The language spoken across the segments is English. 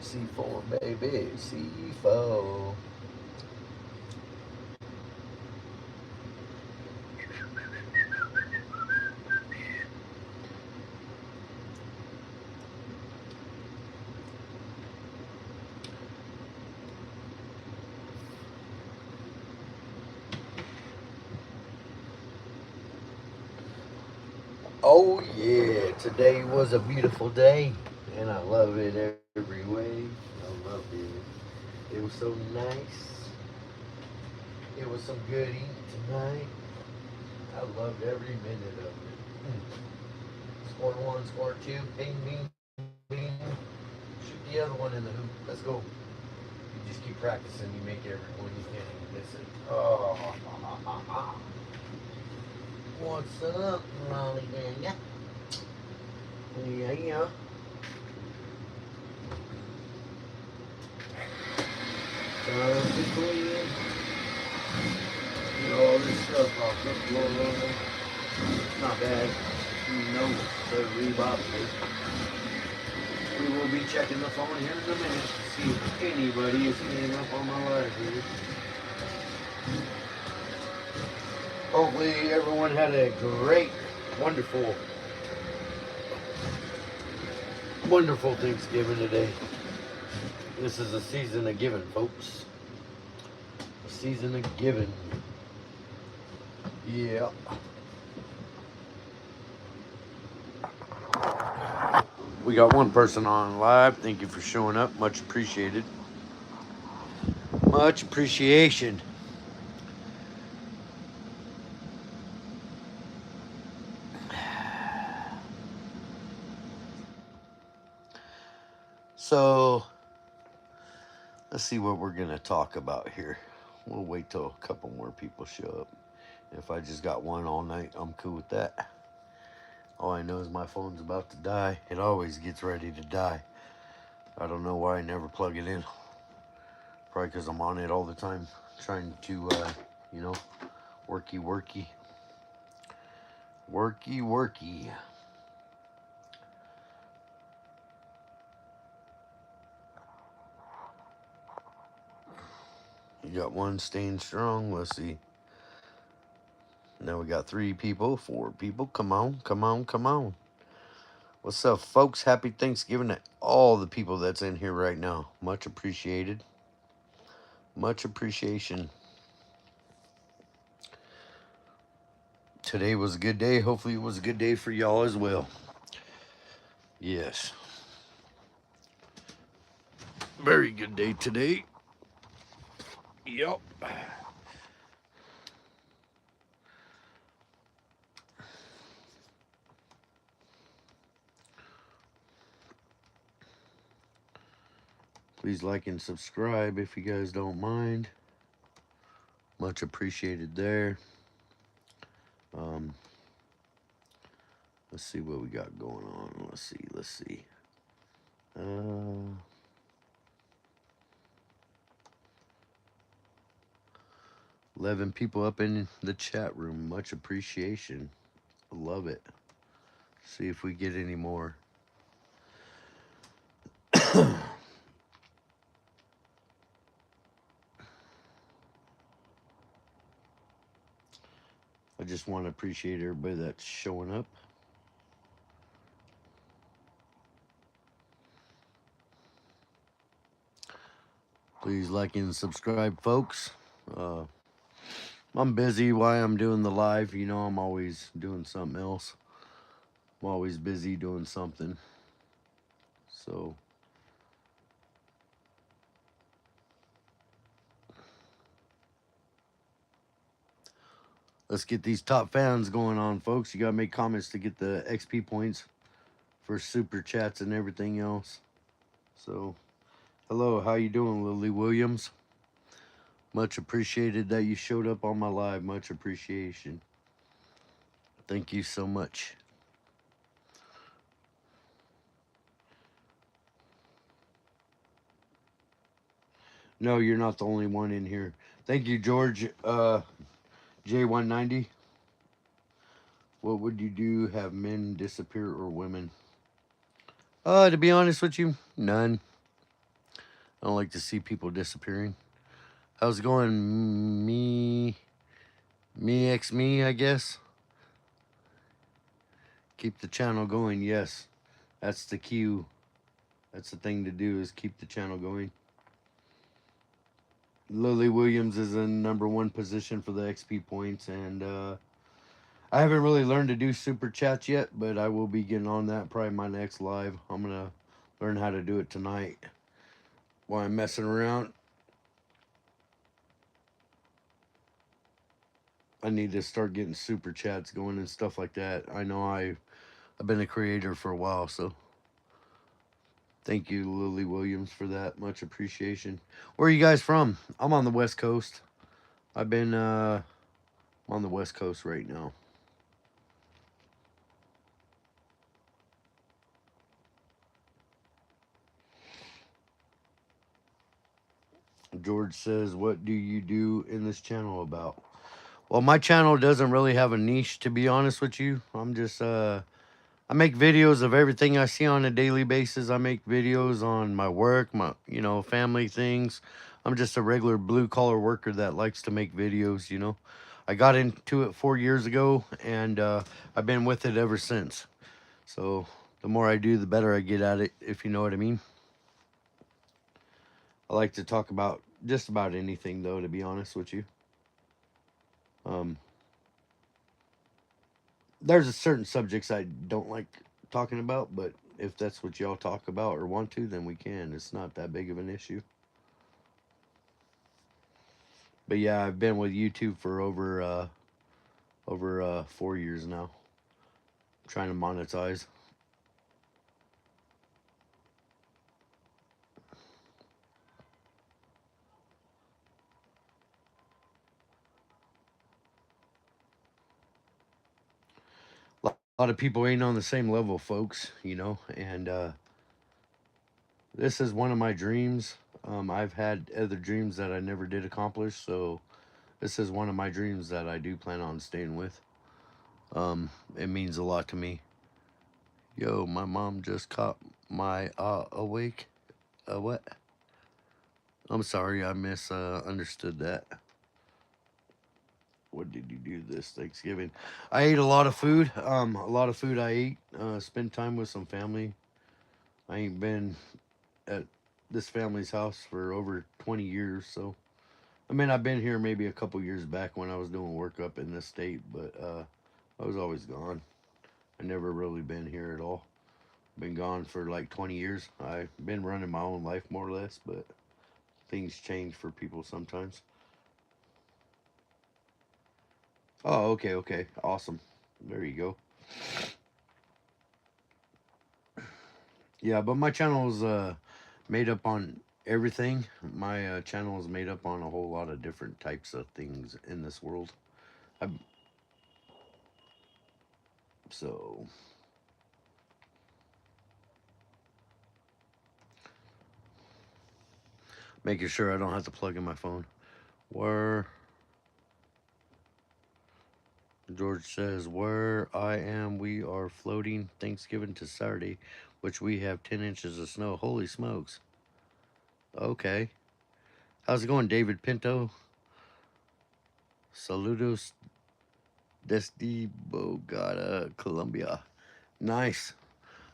C4, baby. C4. Oh yeah, today was a beautiful day, and I love it every way. I loved it. It was so nice. It was some good eating tonight. I loved every minute of it. Score one, score two, bing, bing, bing. Shoot the other one in the hoop. Let's go. You just keep practicing. You make every one. You can't even miss it. Oh, what's up, Molly? Yeah, yeah. Time to clean. Get all this stuff off the floor. Not bad. No, so Reebok. We will be checking the phone here in a minute to see if anybody is staying up on my live here. Hopefully everyone had a great, wonderful, wonderful Thanksgiving today. This is a season of giving, folks. A season of giving. Yeah. We got one person on live. Thank you for showing up. Much appreciated. Much appreciation. So, let's see what we're going to talk about here. We'll wait till a couple more people show up. If I just got one all night, I'm cool with that. All I know is my phone's about to die. It always gets ready to die. I don't know why I never plug it in. Probably because I'm on it all the time, trying to, you know, worky, worky. Worky, worky. You got one staying strong. Let's see. Now we got 3 people, 4 people. Come on, come on, come on. What's up, folks? Happy Thanksgiving to all the people that's in here right now. Much appreciated. Much appreciation. Today was a good day. Hopefully, it was a good day for y'all as well. Yes. Very good day today. Yup. Please like and subscribe if you guys don't mind. Much appreciated there. Um, let's see what we got going on. Let's see. Let's see. 11 people up in the chat room. Much appreciation. Love it. See if we get any more. I just want to appreciate everybody that's showing up. Please like and subscribe, folks. I'm busy while I'm doing the live. You know, I'm always doing something else. I'm always busy doing something. So, let's get these top fans going on, folks. You got to make comments to get the XP points for super chats and everything else. So, hello, how you doing, Lily Williams? Much appreciated that you showed up on my live. Much appreciation. Thank you so much. No, you're not the only one in here. Thank you, George. J190. What would you do? Have men disappear or women? To be honest with you, none. I don't like to see people disappearing. How's it going? Me, I guess. Keep the channel going. Yes, that's the cue. That's the thing to do is keep the channel going. Lily Williams is in #1 position for the XP points, and I haven't really learned to do super chats yet, but I will be getting on that probably my next live. I'm gonna learn how to do it tonight while I'm messing around. I need to start getting super chats going and stuff like that. I know I've been a creator for a while, so thank you, Lily Williams, for that. Much appreciation. Where are you guys from? I'm on the West Coast. I've been on the West Coast right now. George says, "What do you do in this channel about?" Well, my channel doesn't really have a niche, to be honest with you. I'm just I make videos of everything I see on a daily basis. I make videos on my work, my family things. I'm just a regular blue collar worker that likes to make videos. I got into it 4 years ago, and I've been with it ever since. So the more I do, the better I get at it, if you know what I mean. I like to talk about just about anything, though, to be honest with you. Um, there's a certain subjects I don't like talking about, but if that's what y'all talk about or want to, then we can. It's not that big of an issue. But yeah, I've been with YouTube for over 4 years now, trying to monetize. A lot of people ain't on the same level, folks, and this is one of my dreams. I've had other dreams that I never did accomplish, so this is one of my dreams that I do plan on staying with. It means a lot to me. Yo, my mom just caught my awake. What? I'm sorry, I misunderstood that. What did you do this Thanksgiving? I ate a lot of food. A lot of food I ate. Spent time with some family. I ain't been at this family's house for over 20 years, so I mean I've been here maybe a couple years back when I was doing work up in this state, but I was always gone. I never really been here at all. Been gone for like 20 years. I've been running my own life more or less, but things change for people sometimes. Oh, okay, okay. Awesome. There you go. Yeah, but my channel is made up on everything. My channel is made up on a whole lot of different types of things in this world. I, so, making sure I don't have to plug in my phone. Where George says, where I am, we are floating Thanksgiving to Saturday, which we have 10 inches of snow. Holy smokes. Okay. How's it going, David Pinto? Saludos desde Bogota, Colombia. Nice.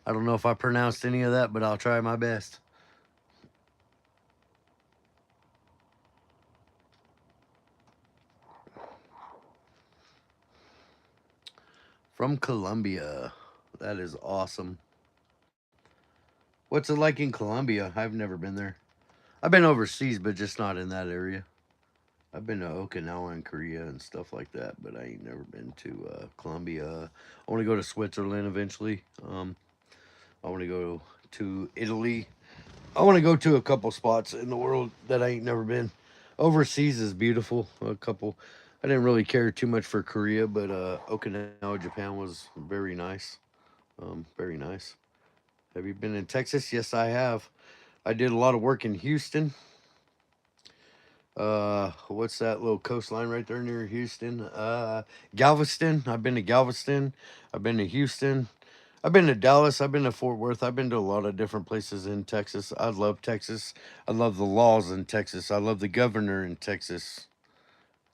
I don't know if I pronounced any of that, but I'll try my best. From Colombia. That is awesome. What's it like in Colombia? I've never been there. I've been overseas, but just not in that area. I've been to Okinawa and Korea and stuff like that, but I ain't never been to Colombia. I want to go to Switzerland eventually. I want to go to Italy. I want to go to a couple spots in the world that I ain't never been. Overseas is beautiful. A couple. I didn't really care too much for Korea, but Okinawa, Japan was very nice. Very nice. Have you been in Texas? Yes, I have. I did a lot of work in Houston. What's that little coastline right there near Houston? Galveston. I've been to Galveston. I've been to Houston. I've been to Dallas. I've been to Fort Worth. I've been to a lot of different places in Texas. I love Texas. I love the laws in Texas. I love the governor in Texas.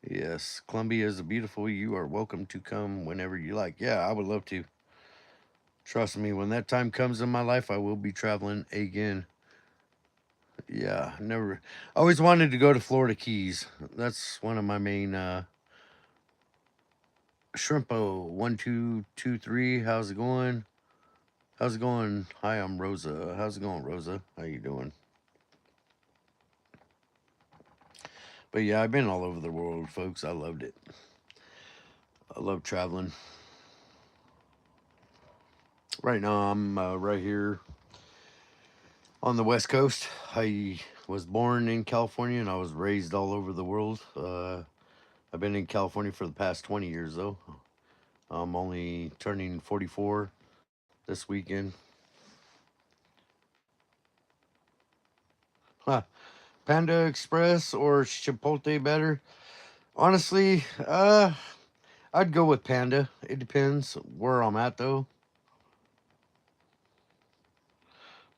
Yes, Columbia is beautiful. You are welcome to come whenever you like. Yeah, I would love to. Trust me, when that time comes in my life, I will be traveling again. Yeah, never. I always wanted to go to Florida Keys. That's one of my main Shrimpo 1223. How's it going? How's it going? Hi, I'm Rosa. How's it going, Rosa? How you doing? But yeah, I've been all over the world, folks. I loved it. I love traveling. Right now, I'm right here on the West Coast. I was born in California and I was raised all over the world. I've been in California for the past 20 years, though. I'm only turning 44 this weekend. Huh. Panda Express or Chipotle better? Honestly, I'd go with Panda. It depends where I'm at, though.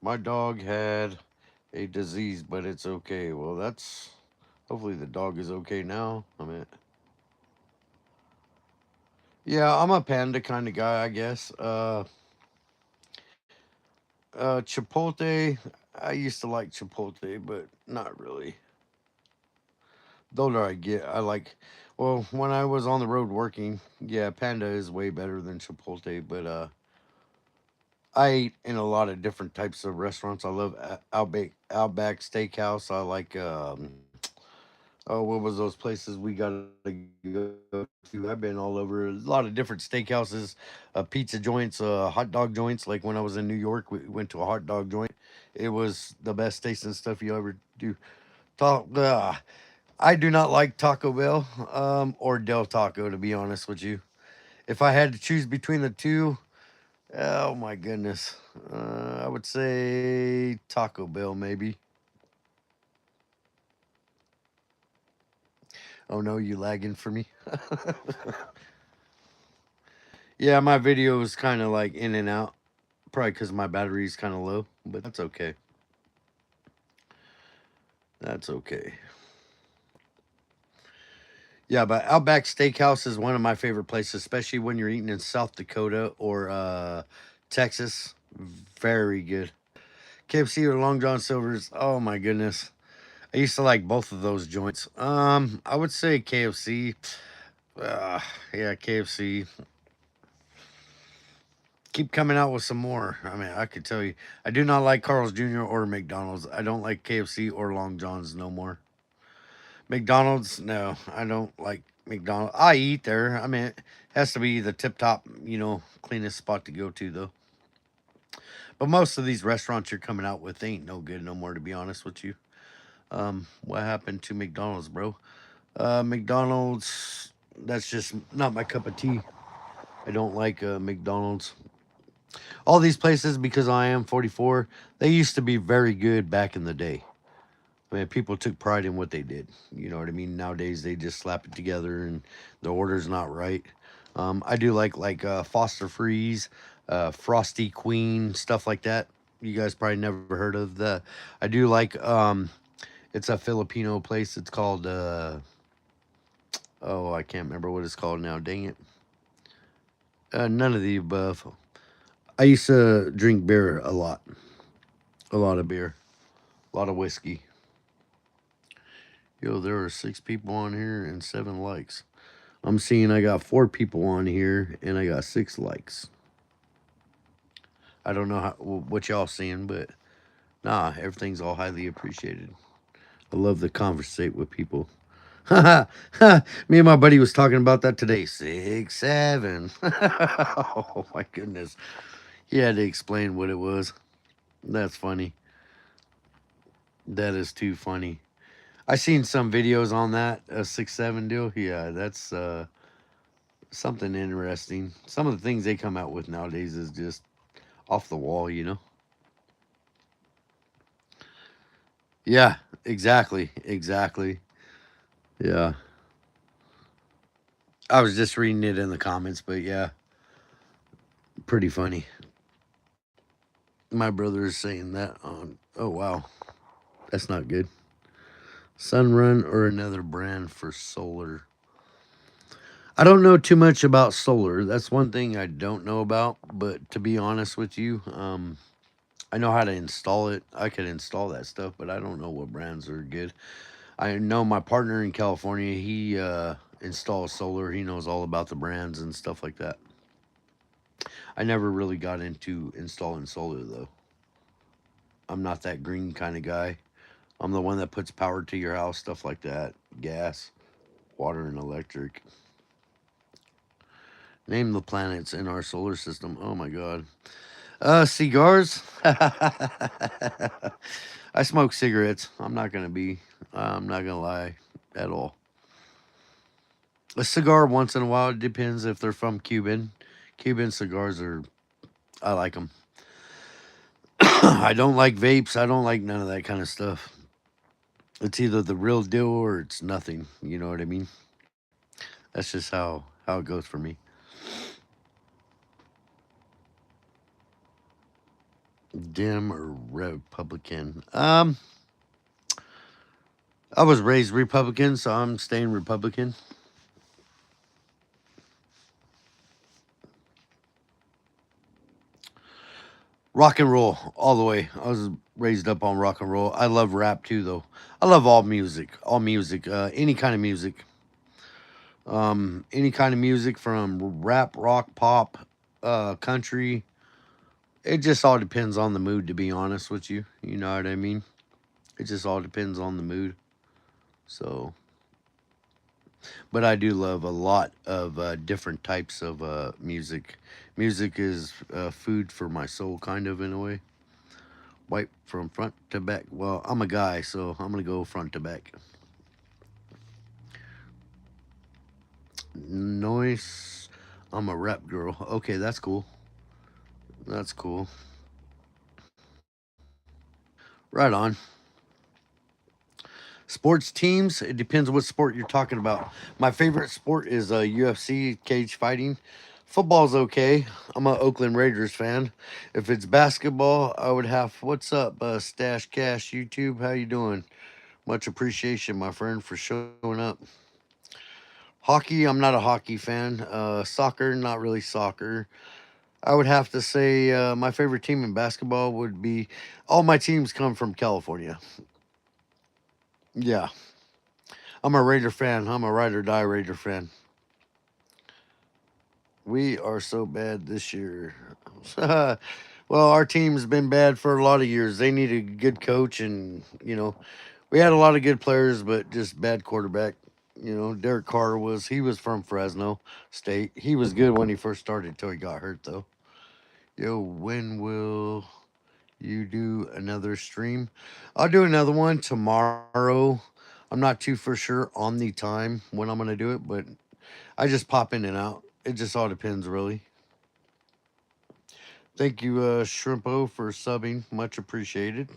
My dog had a disease, but it's okay. Well, that's hopefully the dog is okay now. I mean, yeah, I'm a panda kind of guy, I guess. Chipotle. I used to like Chipotle, but not really. The older I get, I like. Well, when I was on the road working, yeah, Panda is way better than Chipotle. But I ate in a lot of different types of restaurants. I love Outback Steakhouse. I like oh, what was those places we got to go to? I've been all over a lot of different steakhouses, pizza joints, hot dog joints. Like when I was in New York, we went to a hot dog joint. It was the best tasting stuff you ever do. Uh, I do not like Taco Bell or Del Taco, to be honest with you. If I had to choose between the two, oh my goodness, I would say Taco Bell maybe. Oh no, you lagging for me? Yeah, my video is kind of like in and out. Probably because my battery's kind of low, but that's okay. That's okay. Yeah, but Outback Steakhouse is one of my favorite places, especially when you're eating in South Dakota or Texas. Very good. KFC or Long John Silver's. Oh my goodness. I used to like both of those joints. I would say KFC. Uh, yeah, KFC. Keep coming out with some more. I mean, I could tell you, I do not like Carl's Jr. or McDonald's. I don't like KFC or Long John's no more. McDonald's, no, I don't like McDonald's. I eat there. I mean, it has to be the tip top, cleanest spot to go to though. But most of these restaurants you're coming out with ain't no good no more, to be honest with you. What happened to McDonald's, bro? McDonald's, that's just not my cup of tea. I don't like McDonald's. All these places, because I am 44, they used to be very good back in the day. I mean, people took pride in what they did. You know what I mean? Nowadays, they just slap it together and the order's not right. I do like Foster Freeze, Frosty Queen, stuff like that. You guys probably never heard of the. I do like. It's a Filipino place. It's called. Oh, I can't remember what it's called now. Dang it. None of the above. I used to drink beer a lot of beer, a lot of whiskey. Yo, there are 6 people on here and 7 likes. I'm seeing I got 4 people on here and I got 6 likes. I don't know what y'all seeing, but nah, everything's all highly appreciated. I love to conversate with people. Me and my buddy was talking about that today. 6, 7. Oh my goodness. He had to explain what it was. That's funny. That is too funny. I seen some videos on that 6, 7 deal. Yeah, that's something interesting. Some of the things they come out with nowadays is just off the wall. Yeah, exactly, exactly. Yeah, I was just reading it in the comments, but yeah, pretty funny. My brother is saying that on. Oh wow, that's not good. Sunrun or another brand for solar. I don't know too much about solar. That's one thing I don't know about. But to be honest with you, I know how to install it. I could install that stuff, but I don't know what brands are good. I know my partner in California. He installs solar. He knows all about the brands and stuff like that. I never really got into installing solar though. I'm not that green kind of guy. I'm the one that puts power to your house, stuff like that. Gas, water, and electric. Name the planets in our solar system. Oh my god. Cigars. I smoke cigarettes. I'm not gonna lie at all. A cigar once in a while. It depends if they're from Cuban. Cuban cigars are. I like them. I don't like vapes. I don't like none of that kind of stuff. It's either the real deal or it's nothing. You know what I mean? That's just how it goes for me. Dem or Republican? I was raised Republican, so I'm staying Republican. Rock and roll all the way. I was raised up on rock and roll. I love rap too, though. I love all music, any kind of music, any kind of music from rap, rock, pop, country. It just all depends on the mood, to be honest with you. You know what I mean? It just all depends on the mood. So, but I do love a lot of different types of music. Music is food for my soul, kind of in a way. Wipe from front to back. Well, I'm a guy, so I'm gonna go front to back. Noise. I'm a rap girl. Okay, that's cool. That's cool. Right on. Sports teams. It depends what sport you're talking about. My favorite sport is UFC cage fighting. Football's okay. I'm a Oakland Raiders fan. If it's basketball, I would have. What's up, Stash Cash YouTube? How you doing? Much appreciation, my friend, for showing up. Hockey, I'm not a hockey fan. Soccer, not really soccer. I would have to say my favorite team in basketball would be. All my teams come from California. Yeah, I'm a Raider fan. I'm a ride or die Raider fan. We are so bad this year. Well, our team's been bad for a lot of years. They need a good coach, and we had a lot of good players, but just bad quarterback. Derek Carr he was from Fresno State. He was good when he first started till he got hurt though. Yo, when will you do another stream? I'll do another one tomorrow. I'm not too for sure on the time when I'm gonna do it, but I just pop in and out. It just all depends, really. Thank you, Shrimpo, for subbing. Much appreciated.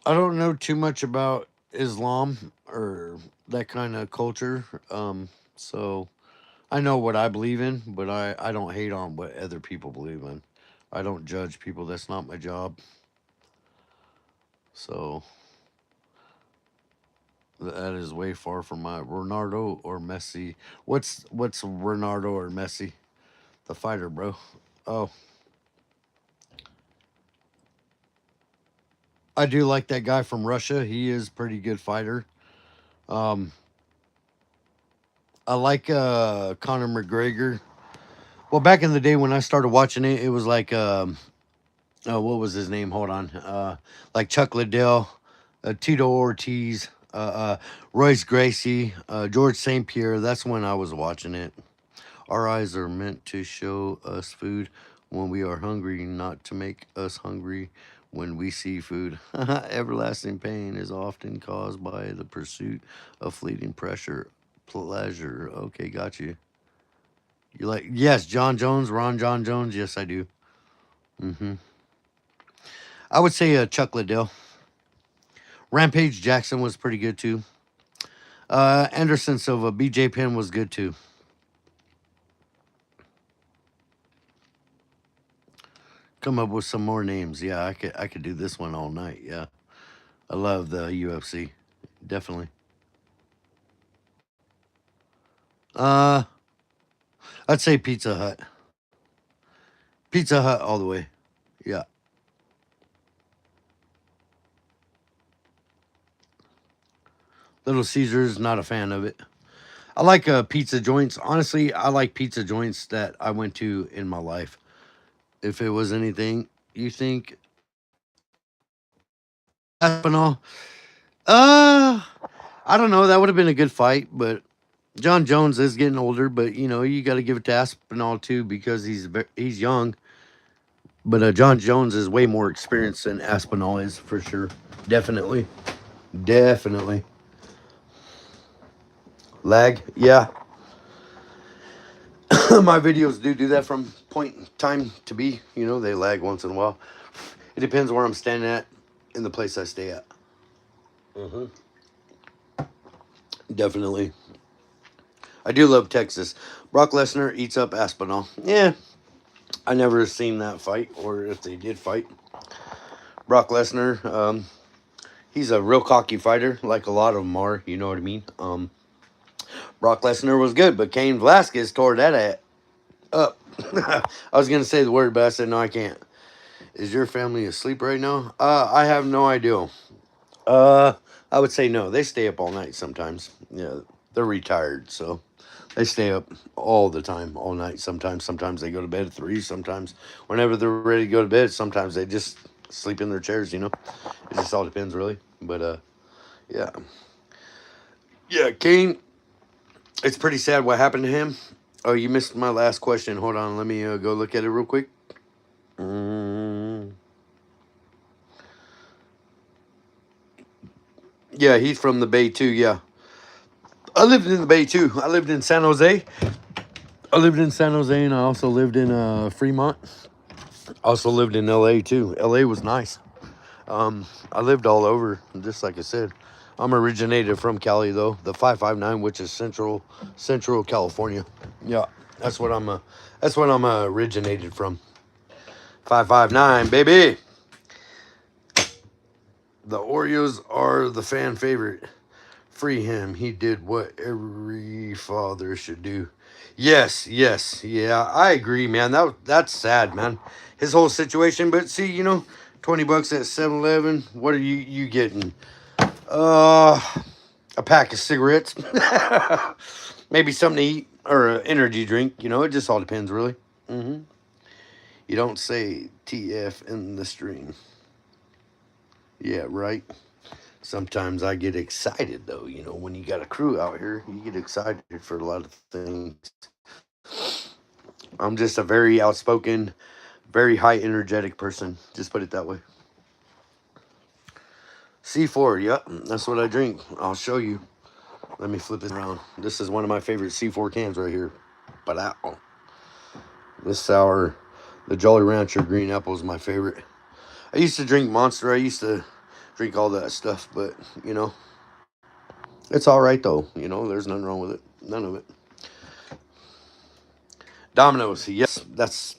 I don't know too much about Islam or that kind of culture. So I know what I believe in, but I don't hate on what other people believe in. I don't judge people. That's not my job. So that is way far from my Ronaldo or Messi. What's Ronaldo or Messi? The fighter, bro. Oh, I do like that guy from Russia. He is a pretty good fighter. Um, I like Conor McGregor. Well, back in the day when I started watching it, it was like what was his name? Hold on, like Chuck Liddell, Tito Ortiz, Royce Gracie, George St. Pierre. That's when I was watching it. Our eyes are meant to show us food when we are hungry, not to make us hungry when we see food. Everlasting pain is often caused by the pursuit of fleeting pleasure. Okay, got you. You like yes, John Jones, Ron John Jones. Yes, I do. Hmm. I would say Chuck Liddell. Rampage Jackson was pretty good too. Anderson Silva, BJ Penn was good too. Come up with some more names. Yeah, I could do this one all night. Yeah, I love the UFC. Definitely. Uh, I'd say Pizza Hut. Pizza Hut all the way. Yeah. Little Caesars, not a fan of it. I like pizza joints. Honestly, I like pizza joints that I went to in my life. If it was anything you think, Aspinall, uh, I don't know. That would have been a good fight, but John Jones is getting older. But you got to give it to Aspinall too because he's young. But John Jones is way more experienced than Aspinall is for sure. Definitely, definitely. Lag, yeah. My videos do that from point in time to be. They lag once in a while. It depends where I'm standing at in the place I stay at. hmm Definitely. I do love Texas. Brock Lesnar eats up Aspinall. Yeah, I never seen that fight, or if they did fight. Brock Lesnar, he's a real cocky fighter, like a lot of them are. You know what I mean? Brock Lesnar was good, but Cain Velasquez tore that up. I was gonna say the word, but I said no, I can't. Is your family asleep right now? I have no idea. Uh, I would say no. They stay up all night sometimes. Yeah, they're retired, so they stay up all the time, all night. Sometimes they go to bed at 3. Sometimes, whenever they're ready to go to bed, sometimes they just sleep in their chairs. It just all depends, really. But yeah, yeah, Kane. It's pretty sad what happened to him. Oh, you missed my last question. Hold on, let me go look at it real quick. Mm, yeah, he's from the Bay too. Yeah, I lived in the Bay too. I lived in San Jose. I lived in San Jose, and I also lived in Fremont. Also lived in LA too. LA was nice. I lived all over, just like I said. I'm originated from Cali though, the 559, which is Central California. Yeah, that's what I'm originated from. 559, baby. The Oreos are the fan favorite. Free him. He did what every father should do. Yes, yes, yeah, I agree, man. That's sad, man. His whole situation. But see, $20 at 7-Eleven. What are you getting? Uh, a pack of cigarettes, maybe something to eat or an energy drink. It just all depends, really. hmm You don't say TF in the stream. Yeah, right. Sometimes I get excited though. When you got a crew out here, you get excited for a lot of things. I'm just a very outspoken, very high energetic person. Just put it that way. C4, yep, that's what I drink. I'll show you. Let me flip it around. This is one of my favorite C4 cans right here. But this sour, the Jolly Rancher green apple is my favorite. I used to drink Monster. I used to drink all that stuff, but it's all right though. There's nothing wrong with it. None of it. Domino's, yes, that's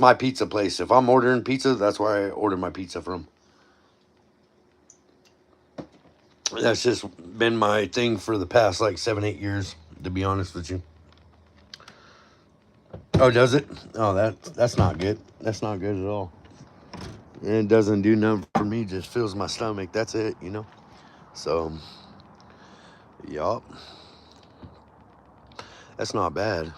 my pizza place. If I'm ordering pizza, that's where I order my pizza from. That's just been my thing for the past like 7, 8 years, to be honest with you. Oh, does it? Oh, that's not good. That's not good at all. And it doesn't do nothing for me. Just fills my stomach. That's it. So, yup, that's not bad.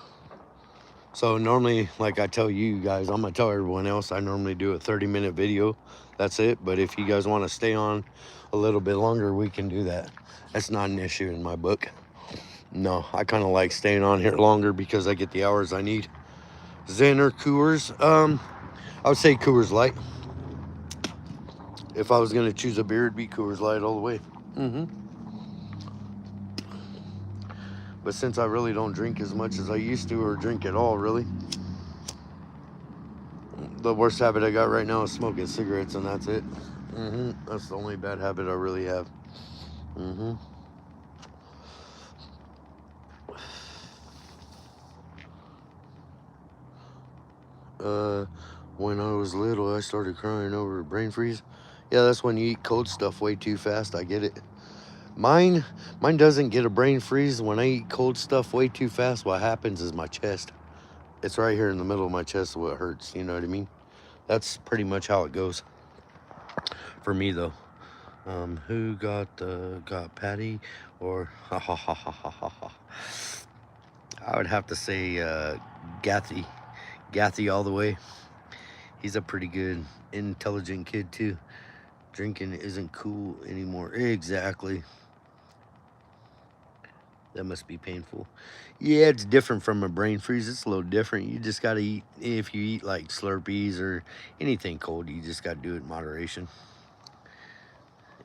So normally, like I tell you guys, I'm gonna tell everyone else. I normally do a 30-minute video. That's it. But if you guys want to stay on a little bit longer, we can do that. That's not an issue in my book. No, I kind of like staying on here longer because I get the hours I need. Zen or Coors? I would say Coors Light. If I was gonna choose a beer, it'd be Coors Light all the way. hmm But since I really don't drink as much as I used to, or drink at all, really, the worst habit I got right now is smoking cigarettes, and that's it. That's the only bad habit I really have. hmm when I was little, I started crying over brain freeze. Yeah, that's when you eat cold stuff way too fast. I get it. Mine, mine doesn't get a brain freeze when I eat cold stuff way too fast. What happens is my chest. It's right here in the middle of my chest what hurts. You know what I mean? That's pretty much how it goes for me though. Who got Patty or ha ha ha ha ha ha ha? I would have to say Gathy, Gathy all the way. He's a pretty good, intelligent kid too. Drinking isn't cool anymore. Exactly. That must be painful. Yeah, it's different from a brain freeze. It's a little different. You just gotta eat. If you eat like Slurpees or anything cold, you just gotta do it in moderation.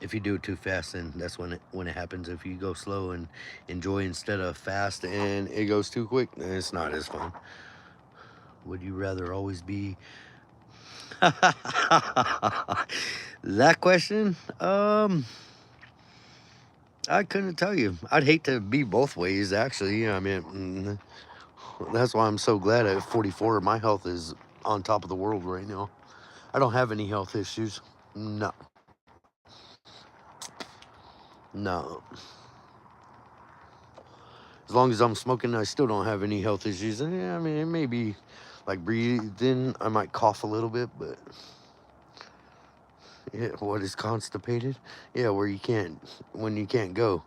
If you do it too fast, then that's when it happens. If you go slow and enjoy instead of fast, and it goes too quick, then it's not as fun. Would you rather always be? That question, I couldn't tell you. I'd hate to be both ways. Actually, I mean, that's why I'm so glad at 44, my health is on top of the world right now. I don't have any health issues. No, no. As long as I'm smoking, I still don't have any health issues. And yeah, I mean, it may be like breathing. I might cough a little bit, but yeah, what is constipated? Yeah, where you can't, when you can't go.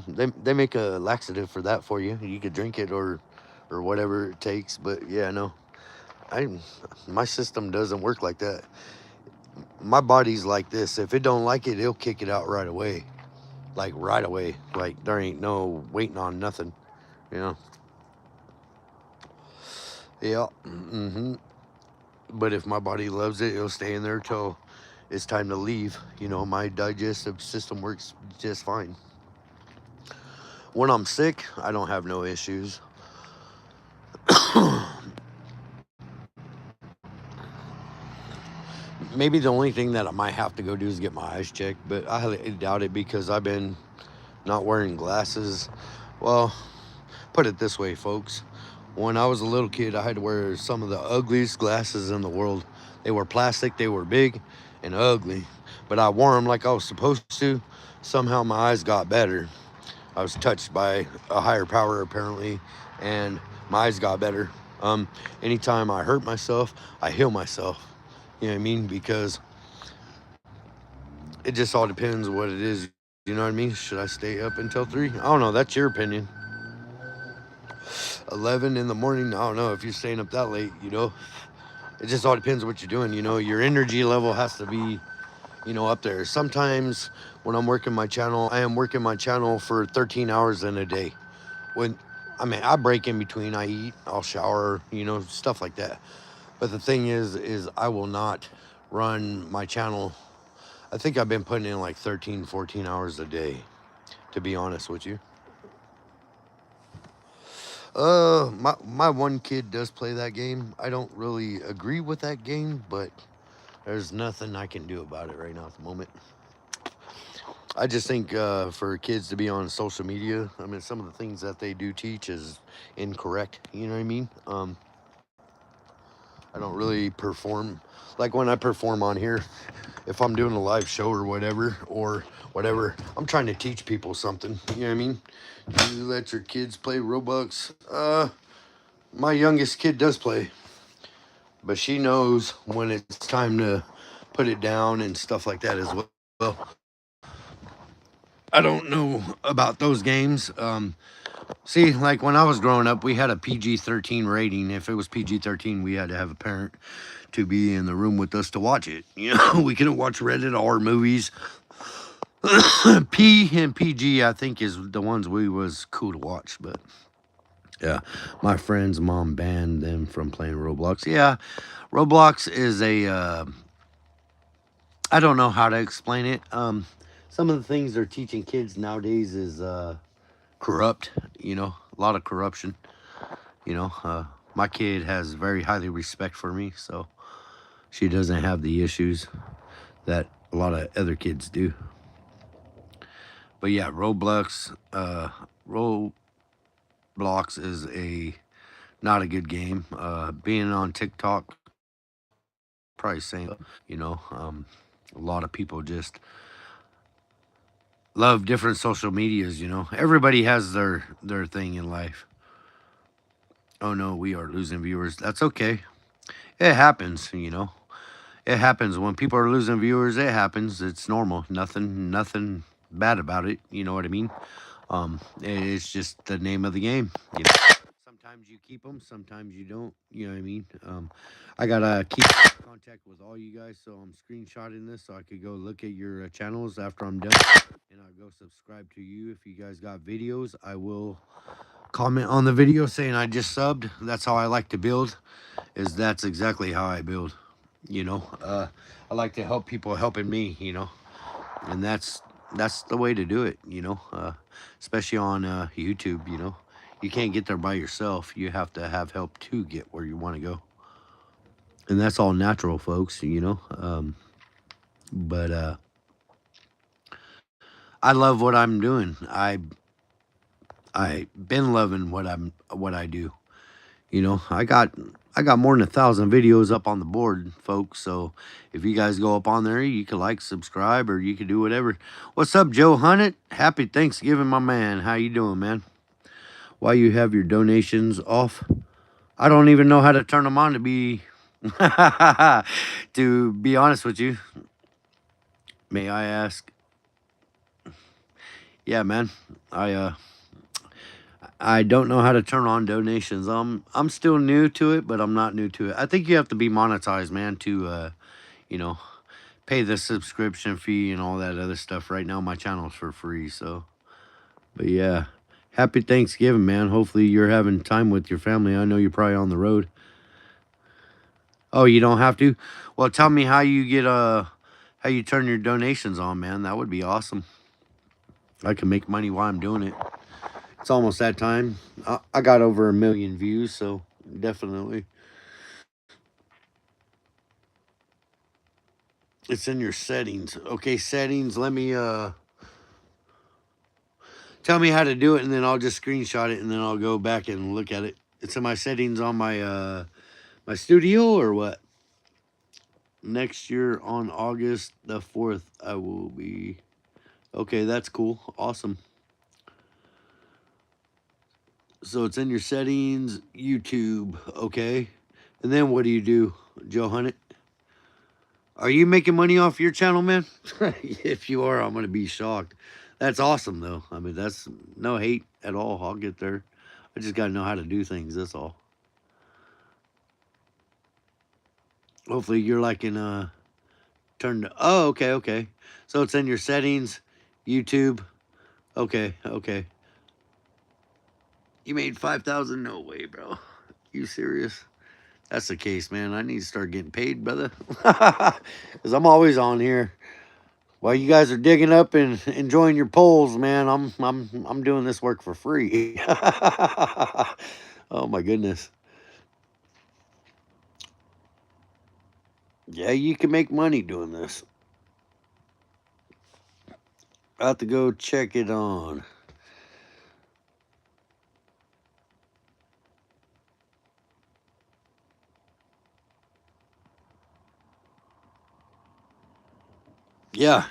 They make a laxative for that for you. You could drink it or whatever it takes. But yeah, no, I my system doesn't work like that. My body's like this. If it don't like it, it'll kick it out right away. Like right away. Like there ain't no waiting on nothing. You know. Yeah. But if my body loves it, it'll stay in there till it's time to leave. You know, my digestive system works just fine. When I'm sick, I don't have no issues. Maybe the only thing that I might have to go do is get my eyes checked, but I highly doubt it because I've been not wearing glasses. Well, put it this way, folks. When I was a little kid, I had to wear some of the ugliest glasses in the world. They were plastic, they were big and ugly, but I wore them like I was supposed to. Somehow my eyes got better. I was touched by a higher power apparently, and my eyes got better. Anytime I hurt myself, I heal myself. You know what I mean? Because it just all depends what it is. You know what I mean? Should I stay up until 3? I don't know. That's your opinion. 11 in the morning. I don't know if you're staying up that late, you know. It just all depends what you're doing. You know, your energy level has to be, you know, up there. Sometimes when I'm working my channel, I am working my channel for 13 hours in a day. When, I mean, I break in between. I eat, I'll shower, you know, stuff like that. But the thing is I will not run my channel. I think I've been putting in like 13, 14 hours a day, to be honest with you. My one kid does play that game. I don't really agree with that game, but there's nothing I can do about it right now at the moment. I just think for kids to be on social media, I mean, some of the things that they do teach is incorrect. You know what I mean? I don't really perform like when I perform on here. If I'm doing a live show or whatever, I'm trying to teach people something. You know what I mean? You let your kids play Roblox. My youngest kid does play, but she knows when it's time to put it down and stuff like that as well. I don't know about those games. See, like when I was growing up, we had a PG-13 rating. If it was PG-13, we had to have a parent to be in the room with us to watch it. You know, we couldn't watch rated R movies. P and PG, I think, is the ones we was cool to watch. But yeah, my friend's mom banned them from playing Roblox. Yeah, Roblox is a. I don't know how to explain it. Some of the things they're teaching kids nowadays is corrupt. You know, a lot of corruption. You know, my kid has very highly respect for me, so she doesn't have the issues that a lot of other kids do. But yeah, Roblox is a Not a good game. Being on TikTok, probably same. A lot of people just love different social medias. Everybody has their thing in life. Oh no, we are losing viewers. That's okay. It happens. It happens when people are losing viewers. It happens. It's normal. Nothing bad about it. You know what I mean? It's just the name of the game. Sometimes you keep them, sometimes you don't. You know what I mean? I gotta keep contact with all you guys, so I'm screenshotting this so I could go look at your channels after I'm done, and I'll go subscribe to you. If you guys got videos, I will comment on the video saying I just subbed. That's how I like to build. That's exactly how I build. You know, I like to help people helping me. And that's the way to do it. Especially on YouTube. You can't get there by yourself. You have to have help to get where you want to go, and that's all natural, folks. But I love what I'm doing. I been loving what I do. I got more than 1,000 videos up on the board, folks. So if you guys go up on there, you can like, subscribe, or you can do whatever. What's up, Joe Hunnett? Happy Thanksgiving, my man. How you doing, man? Why you have your donations off? I don't even know how to turn them on, to be to be honest with you. May I ask? Yeah, man. I uh I don't know how to turn on donations. I'm still new to it, but I'm not new to it. I think you have to be monetized, man, to you know, pay the subscription fee and all that other stuff. Right now my channel's for free, so but yeah. Happy Thanksgiving, man. Hopefully you're having time with your family. I know you're probably on the road. Oh, you don't have to? Well, tell me how you turn your donations on, man. That would be awesome. I can make money while I'm doing it. It's almost that time. I got over 1 million views, so definitely. It's in your settings. Okay, settings. Let me tell me how to do it, and then I'll just screenshot it, and then I'll go back and look at it. It's in my settings on my studio, or what? Next year on August the 4th, I will be. Okay, that's cool. Awesome. So it's in your settings, YouTube, okay? And then what do, Joe Hunnett? Are you making money off your channel, man? If you are, I'm gonna be shocked. That's awesome, though. I mean, that's no hate at all. I'll get there. I just gotta know how to do things. That's all. Hopefully, you're like in turn. Oh, okay, okay. So it's in your settings, YouTube. Okay, okay. You made 5,000? No way, bro. You serious? That's the case, man. I need to start getting paid, brother. Because I'm always on here. While you guys are digging up and enjoying your poles, man, I'm doing this work for free. Oh my goodness. Yeah, you can make money doing this. I have to go check it on. Yeah.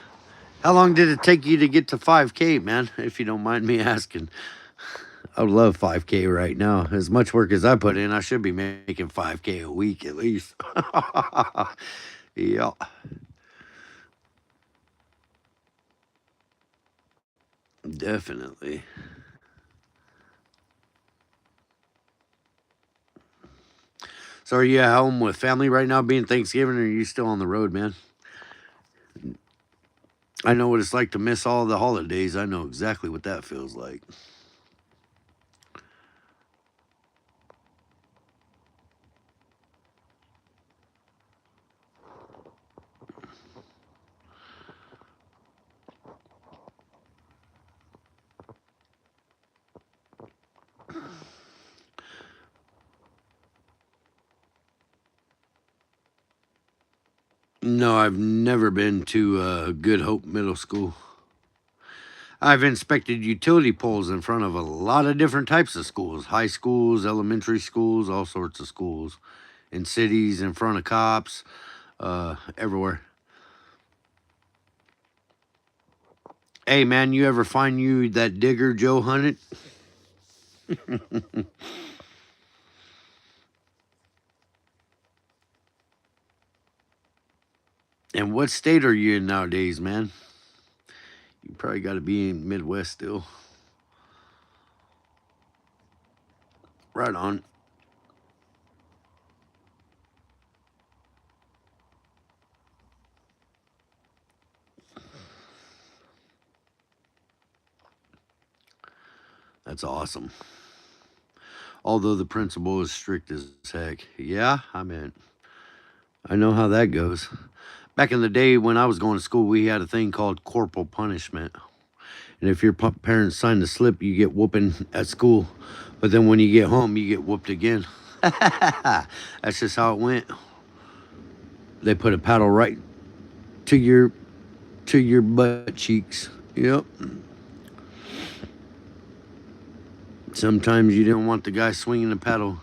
How long did it take you to get to 5K, man? If you don't mind me asking. I would love 5K right now. As much work as I put in, I should be making 5K a week at least. Yeah. Definitely. So are you at home with family right now being Thanksgiving, or are you still on the road, man? I know what it's like to miss all the holidays. I know exactly what that feels like. No, I've never been to Good Hope Middle School. I've inspected utility poles in front of a lot of different types of schools, high schools, elementary schools, all sorts of schools, in cities, in front of cops, everywhere. Hey man, you ever find you that digger Joe hunted? And what state are you in nowadays, man? You probably got to be in Midwest still. Right on. That's awesome. Although the principal is strict as heck. Yeah, I know how that goes. Back in the day when I was going to school, we had a thing called corporal punishment. And if your parents signed the slip, you get whooping at school. But then when you get home, you get whooped again. That's just how it went. They put a paddle right to your butt cheeks. Yep. Sometimes you didn't want the guy swinging the paddle.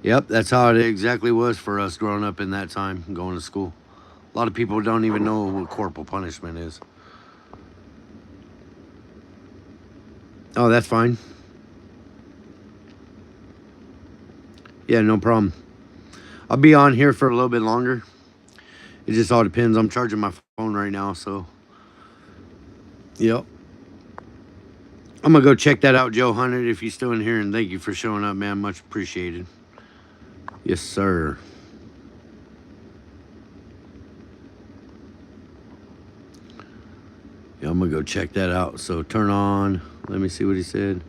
Yep, that's how it exactly was for us growing up in that time, going to school. A lot of people don't even know what corporal punishment is. Oh, that's fine. Yeah, no problem. I'll be on here for a little bit longer. It just all depends. I'm charging my phone right now, so. Yep. I'm going to go check that out, Joe Hunter, if you're still in here, and thank you for showing up, man. Much appreciated. Yes, sir. Yeah, I'm going to go check that out. So turn on. Let me see what he said.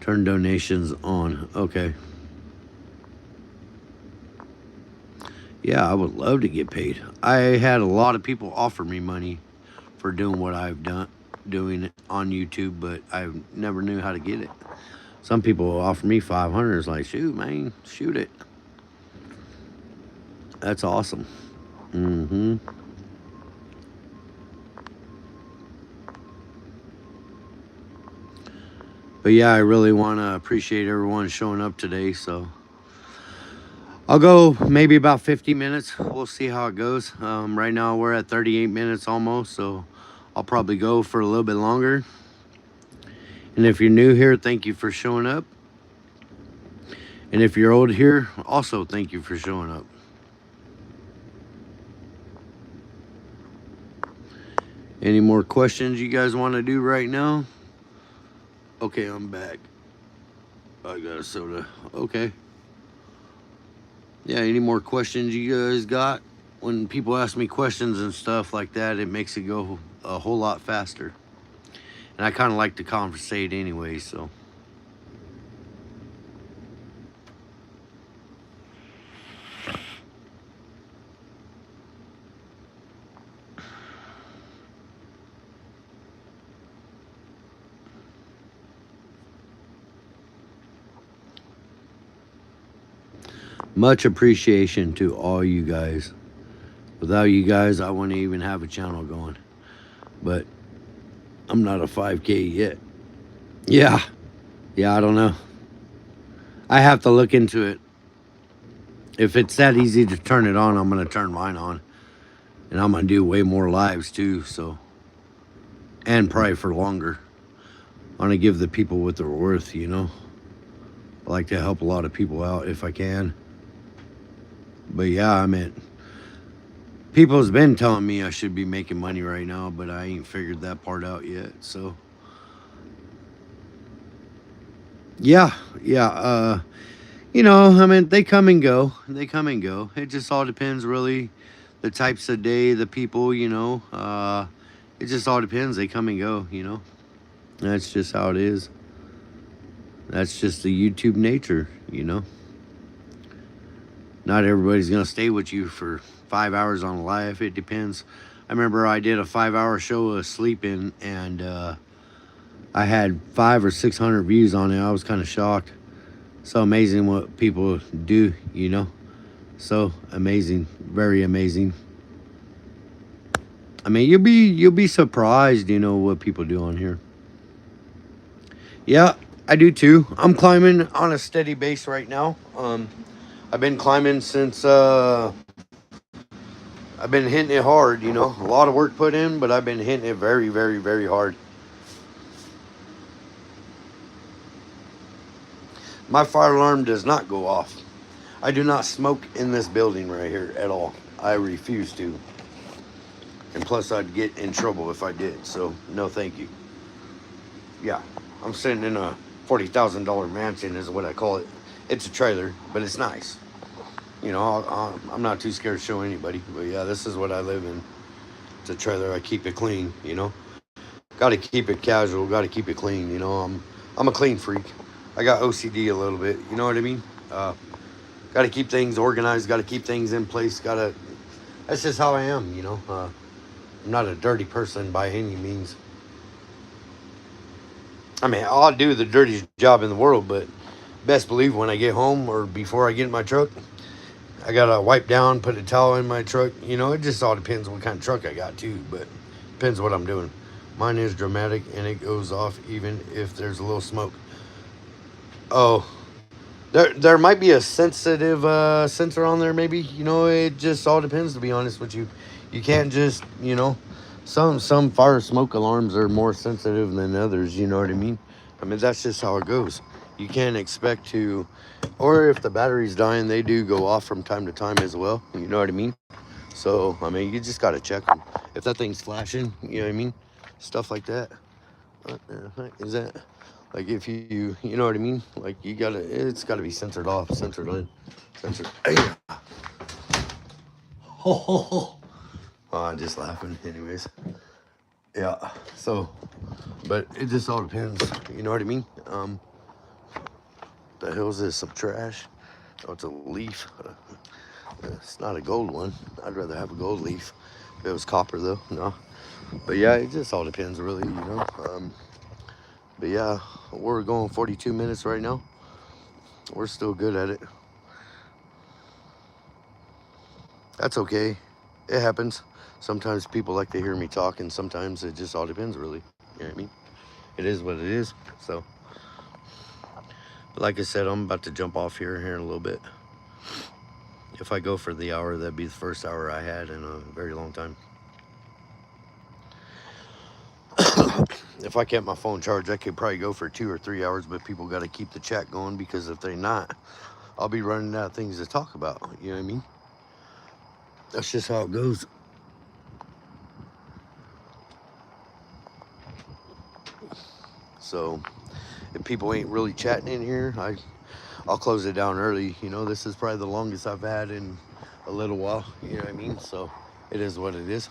Turn donations on. Okay. Yeah, I would love to get paid. I had a lot of people offer me money for doing what I've doing it on YouTube, but I never knew how to get it. Some people offer me 500. It's like, shoot, man, shoot it. That's awesome. Mm-hmm. But yeah, I really want to appreciate everyone showing up today. So I'll go maybe about 50 minutes. We'll see how it goes. Right now we're at 38 minutes almost, so I'll probably go for a little bit longer. And if you're new here, thank you for showing up. And if you're old here, also thank you for showing up. Any more questions you guys want to do right now? Okay, I'm back. I got a soda. Okay. Yeah, any more questions you guys got? When people ask me questions and stuff like that, it makes it go a whole lot faster. And I kind of like to conversate anyway, so. Much appreciation to all you guys. Without you guys, I wouldn't even have a channel going. But I'm not a 5K yet. Yeah. Yeah, I don't know. I have to look into it. If it's that easy to turn it on, I'm going to turn mine on. And I'm going to do way more lives too, so. And probably for longer. I want to give the people what they're worth, you know. I like to help a lot of people out if I can. But yeah, I mean, people's been telling me I should be making money right now, but I ain't figured that part out yet. So yeah, you know, I mean, they come and go. They come and go. It just all depends, really, the types of day, the people, you know. It just all depends. They come and go, you know. That's just how it is. That's just the YouTube nature, you know. Not everybody's gonna stay with you for 5 hours on live. It depends. I remember I did a 5-hour show of sleeping, and I had 500 or 600 views on it. I was kind of shocked. So amazing what people do, you know. So amazing, very amazing. I mean, you'll be surprised, what people do on here. Yeah, I do too. I'm climbing on a steady base right now. I've been climbing since I've been hitting it hard. A lot of work put in, but I've been hitting it very, very, very hard. My fire alarm does not go off. I do not smoke in this building right here at all. I refuse to. And plus, I'd get in trouble if I did. So, no, thank you. Yeah, I'm sitting in a $40,000 mansion, is what I call it. It's a trailer, but it's nice. I'm not too scared to show anybody. But yeah, this is what I live in. It's a trailer. I keep it clean. Got to keep it casual. Got to keep it clean. I'm a clean freak. I got OCD a little bit. You know what I mean? Got to keep things organized. Got to keep things in place. Got to. That's just how I am. I'm not a dirty person by any means. I mean, I'll do the dirtiest job in the world, but best believe when I get home or before I get in my truck, I gotta wipe down, put a towel in my truck. It just all depends what kind of truck I got too, but depends what I'm doing. Mine is dramatic and it goes off even if there's a little smoke. Oh, there might be a sensitive sensor on there. Maybe it just all depends. To be honest with you, you can't just some fire smoke alarms are more sensitive than others. You know what I mean? I mean that's just how it goes. You can't expect to, or if the battery's dying, they do go off from time to time as well. You know what I mean? So I mean you just gotta check them. If that thing's flashing, you know what I mean? Stuff like that. What the heck is that? Like if you know what I mean? Like it's gotta be censored off, censored in, censored. Oh, I'm just laughing. Anyways, yeah. So, but it just all depends. You know what I mean? The hell is this? Some trash? Oh, it's a leaf. It's not a gold one. I'd rather have a gold leaf. If it was copper though, no. But yeah, it just all depends, really. But yeah, we're going 42 minutes right now. We're still good at it. That's okay. It happens. Sometimes people like to hear me talk, and sometimes it just all depends, really. You know what I mean? It is what it is. So, but like I said, I'm about to jump off here in a little bit. If I go for the hour, that'd be the first hour I had in a very long time. If I kept my phone charged, I could probably go for 2 or 3 hours, but people got to keep the chat going because if they're not, I'll be running out of things to talk about. You know what I mean? That's just how it goes. So, if people ain't really chatting in here, I'll close it down early. This is probably the longest I've had in a little while. You know what I mean? So, it is what it is.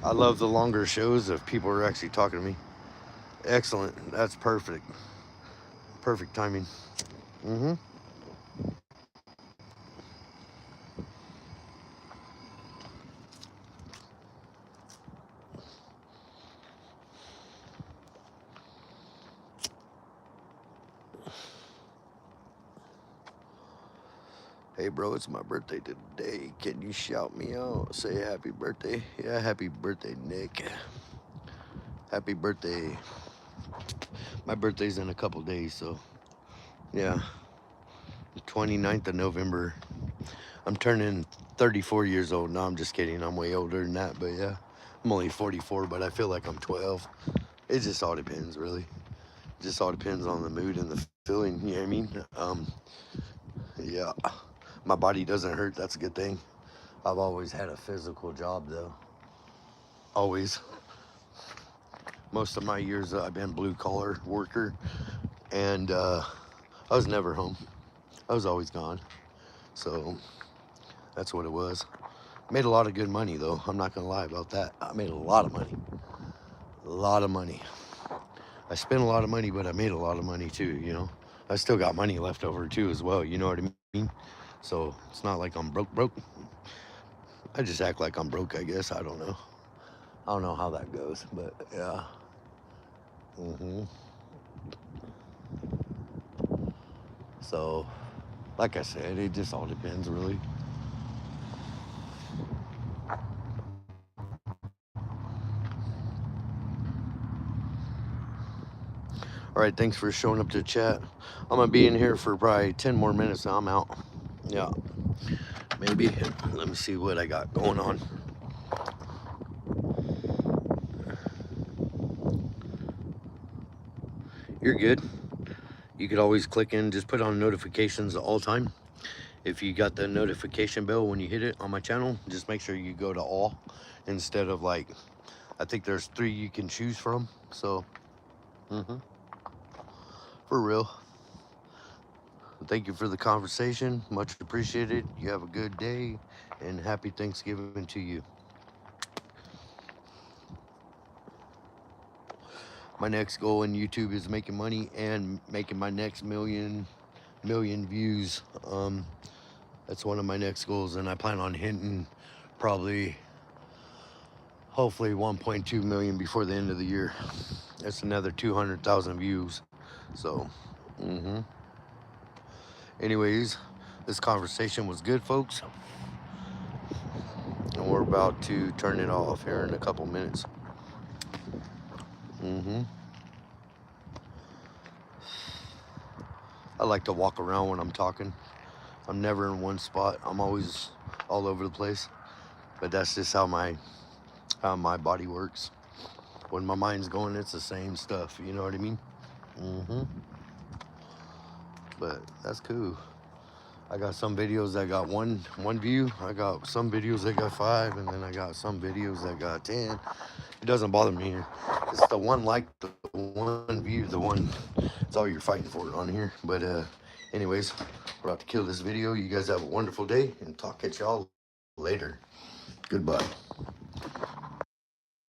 I love the longer shows if people are actually talking to me. Excellent. That's perfect. Perfect timing. Mm-hmm. Hey, bro, it's my birthday today. Can you shout me out? Say happy birthday. Yeah, happy birthday, Nick. Happy birthday. My birthday's in a couple days, so yeah. 29th of November. I'm turning 34 years old. No, I'm just kidding. I'm way older than that, but yeah. I'm only 44, but I feel like I'm 12. It just all depends, really. It just all depends on the mood and the feeling, you know what I mean? Yeah. My body doesn't hurt. That's a good thing. I've always had a physical job, though. Always. Most of my years, I've been blue collar worker, and I was never home. I was always gone. So that's what it was. Made a lot of good money, though. I'm not gonna lie about that. I made a lot of money. A lot of money. I spent a lot of money, but I made a lot of money too. I still got money left over too, as well. You know what I mean? So it's not like I'm broke. I just act like I'm broke, I guess. I don't know. I don't know how that goes, but yeah. hmm So, like I said, it just all depends, really. right, thanks for showing up to chat. I'm gonna be in here for probably 10 more minutes and I'm out. Yeah, maybe. Let me see what I got going on. You're good. You could always click in, just put on notifications all the time. If you got the notification bell when you hit it on my channel, just make sure you go to all instead of like, I think there's 3 you can choose from. So, for real. Thank you for the conversation. Much appreciated. You have a good day and happy Thanksgiving to you. My next goal in YouTube is making money and making my next million views. That's one of my next goals, and I plan on hitting probably, hopefully 1.2 million before the end of the year. That's another 200,000 views. So, anyways, this conversation was good, folks. And we're about to turn it off here in a couple minutes. I like to walk around when I'm talking. I'm never in one spot. I'm always all over the place. But that's just how my body works. When my mind's going, it's the same stuff. You know what I mean? But that's cool. I got some videos that got one view. I got some videos that got 5, and then I got some videos that got 10. It doesn't bother me. It's the one like, the one view, the one. It's all you're fighting for on here. But anyways, we're about to kill this video. You guys have a wonderful day, and talk at y'all later. Goodbye.